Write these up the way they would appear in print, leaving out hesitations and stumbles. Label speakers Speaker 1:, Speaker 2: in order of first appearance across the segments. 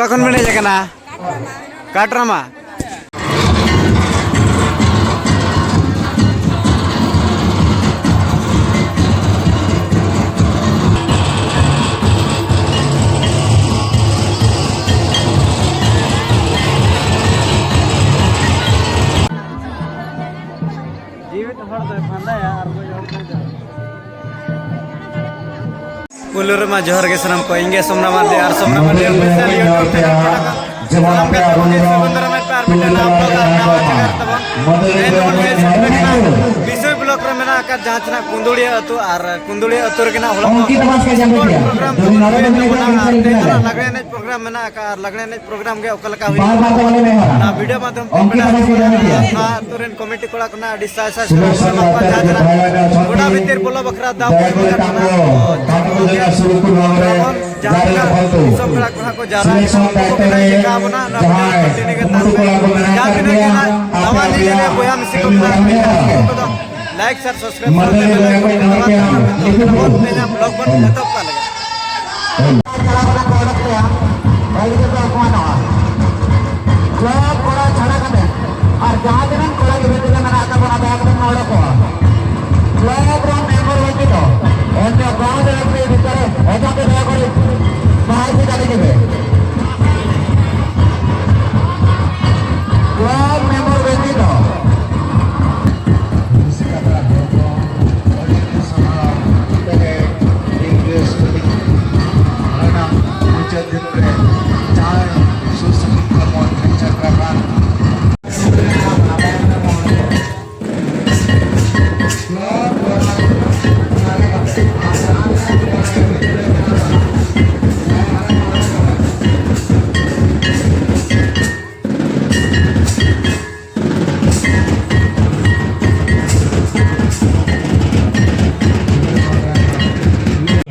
Speaker 1: Oka kon bene jakana Katrama Pulur ma johar ke sanam ko inge somna mande ar somna mande official YouTube channel padakan salam ka tabon sebandara met par midana upload na jagar tabon bisoy blog re mena ka jahachna kundulia atu ar kundulia atur kena hola program lagre net program mena ka lagre net program ge okal ka hui na video madhyam na turen committee kola kana disasa apa jahachna goda bitir bolo bakra da like share subscribe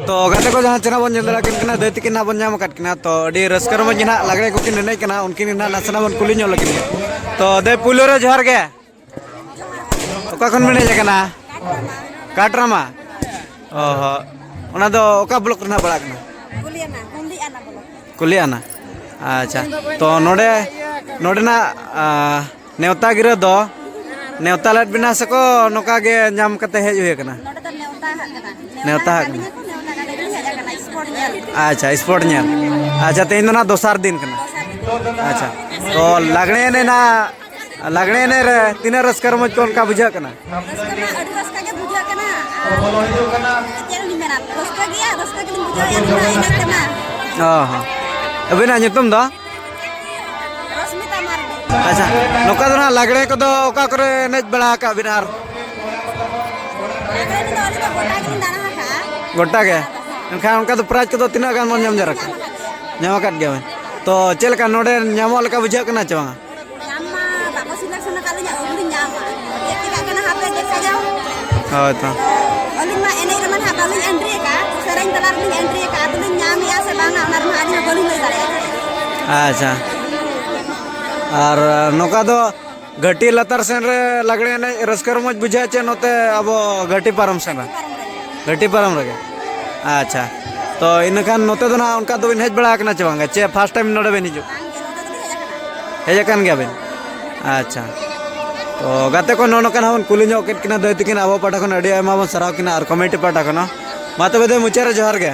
Speaker 1: तो गाते को जहाँ चना बन जल्दा किन देती किना बन जाम कट किना तो अड़ी रस्कर में जिना लगड़े को किन नहीं किना उनकी ना नसना बन कुली ᱧᱚᱜ लगिन तो दे पुलोरे जोहार गे ओका खन मिने जकना काटरामा ओहो ओना दो ओका ब्लॉक रना बड़ा कना कुलियाना अच्छा तो नोडे नोडे ना नेवता गिरा दो नेवता लट बिना सको नोका गे नाम कते हेज हुए कना नेवता अच्छा स्पोर्ट ᱧᱮᱞ अच्छा तेन ना दोसार दिन कना अच्छा तो लगने ने ना लगने ने रे तीना रस्कर मज कोन का बुझा कना हां अबेना nyutum दो अच्छा नोका दो ना लगने को दो ओका करे नेज बड़ा का बिनार गोटा के एनखान उनका तो प्राइज को तीना गान मन जरा नाम आकात गया तो चल का नोडे नाम लका बुझा कना चवा हां तो अलिमा एने रमन हा बालिन एंट्री का सेरेंग तलार लिन एंट्री का तो नाम या से बांगा ओना रमा आदि गोली लई दारे अच्छा और नोका दो घटी लतार सेन रे लगड़े ने रस्कर मज बुझा चे नोते अब घटी परम सेन घटी परम रे अच्छा तो इनखान नोते दो ना उनका दो बिन हेज बड़ा कना चवांगा चे फर्स्ट टाइम नोडे बेन हिजु हेजकान गया बेन अच्छा तो गाते को नोनो कना बन कुली ᱧᱚᱜ केट किना दैति किना अब पाटा खन अडी आयमा बन सराव किना और कमेटी पाटा खन मा तबे दे मुचारे जोहार गे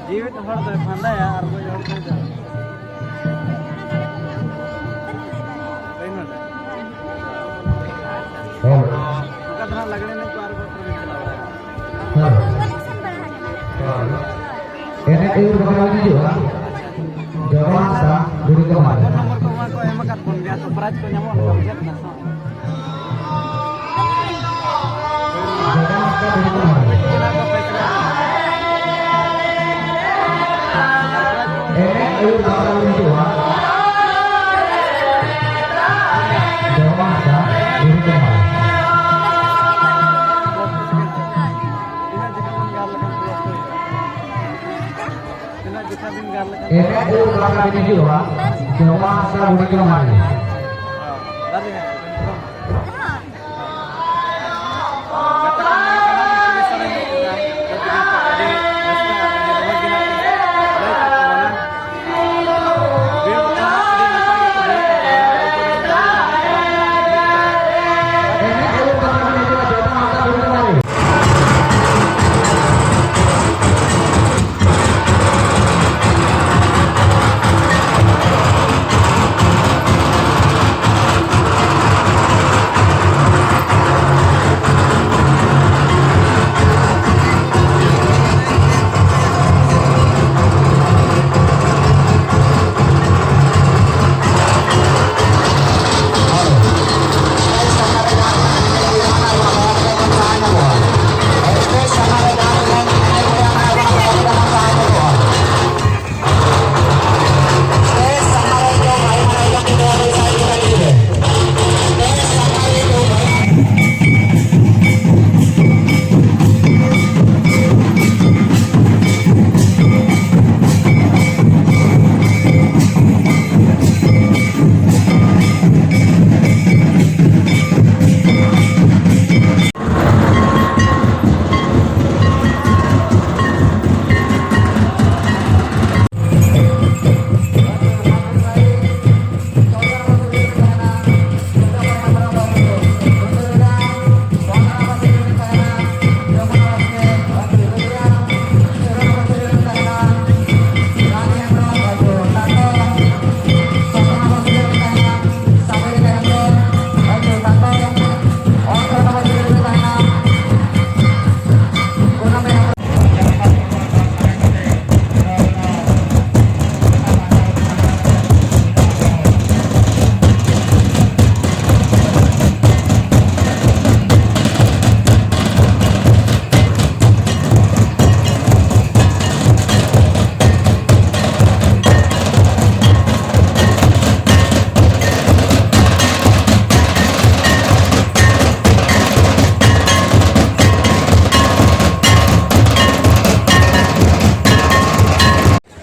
Speaker 2: जीवित हर तो फंदा है और कोई और नहीं था सही ना कितना लगने नहीं पार को भी चला रहा है
Speaker 3: ini itu bagaimana juga jawab sah guru kemarin
Speaker 2: nomor ko emak kat pun dia to praj ko nyamon ko jet na
Speaker 3: ini itu bagaimana juga jawab sah guru kemarin ini itu bagaimana juga jawab sah guru kemarin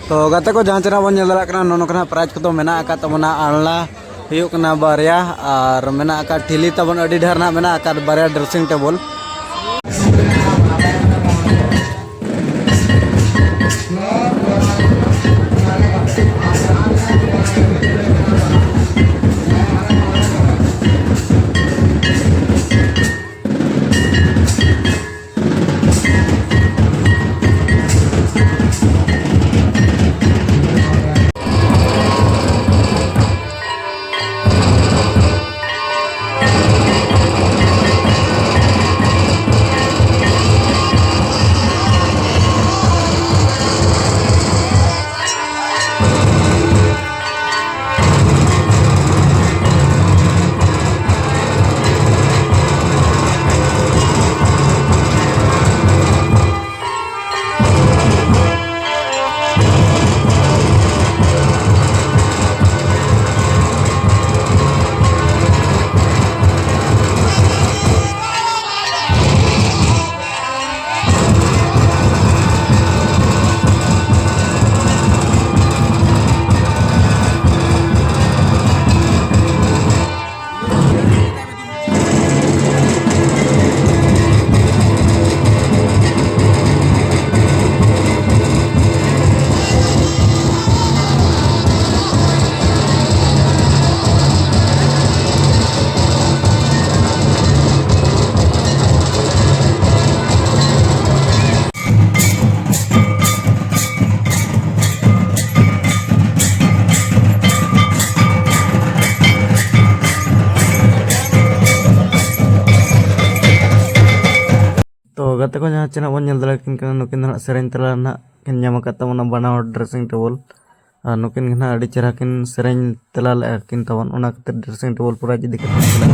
Speaker 2: तो गाते को जहाँ चरा बन जला करना नोनो करना prize को तो मेना आका तमना आनला हुयुक ना बारिया और मेना आका ठिली तबन अडी ढेर ना मेना आका बारिया ड्रेसिंग टेबल गाते को जहाँ चेना बन nyel dala kin kana nukin na sering tela na kin nyama kata mana banaw dressing table nukin na adi cerah kin sering tela la kin tawan ona kata dressing table pura jadi kata tela.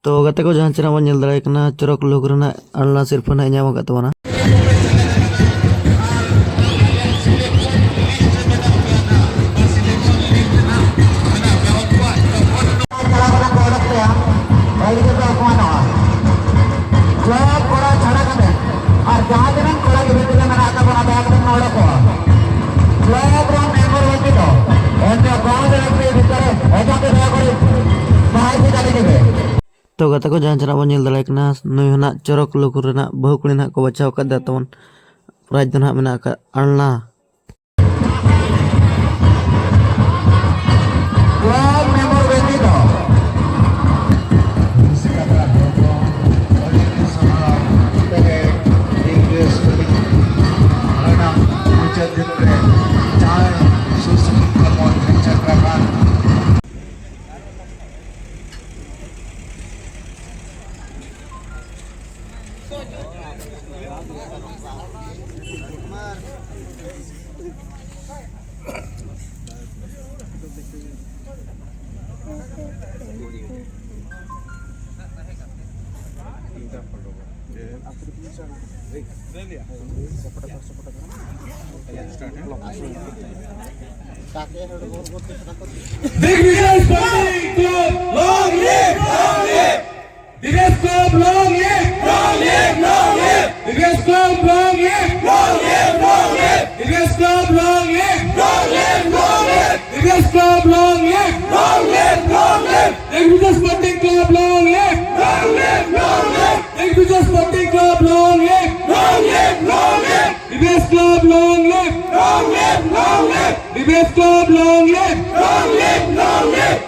Speaker 2: तो गाते को जहाँ चेना बन nyel dala kana corok lug rena alna sirfa na nyama kata wana. तो गाते को जहाँ चेना बन nyel dala kana nuy hana corok lug rena bahu kuni na ko bacaw kada tawan prize do na mena ka alna.
Speaker 4: Dignity Sporting Club, long live, long live. Dignity Club, long live, long live, long live. Dignity Club, long live, long live, long live. Dignity Club, long live, long live, long live. Dignity Club, long live, long live, long live. Dignity Sporting Club, long live, long live, long live. Dignity Sporting Club, long live, long live, long live. Dignity Club, long live, long live, long live. Dignity Club, long live, long live, long live.